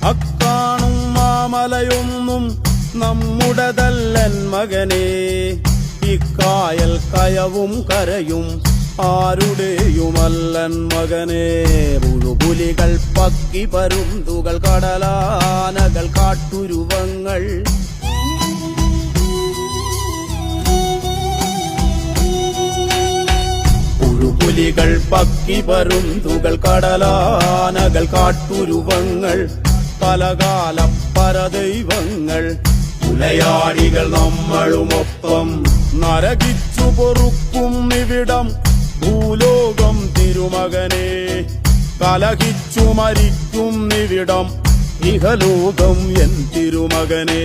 അക്കാണും മാമലയൊന്നും നമ്മുടതല്ലൻ മകനേ. ഇക്കായൽ കയവും കരയും ആരുടെയുമല്ലൻ മകനേ. പുഴുപുലികൾ പക്കി പരുന്തുകൾ കടലാനകൾ കാട്ടുരുവങ്ങൾ പുലികൾ പക്കി പരുന്തുകൾ കടലാനകൾ കാട്ടുരുവങ്ങൾ പലകാല പരദൈവങ്ങൾ പുലയാടികൾ നമ്മളുമൊപ്പം നരകിച്ചു പൊറുക്കും ഇവിടം ഭൂലോകം തിരുമകനെ. കലഹിച്ചു മരിക്കും ഇവിടം ഇഹലോകം എൻ തിരുമകനെ.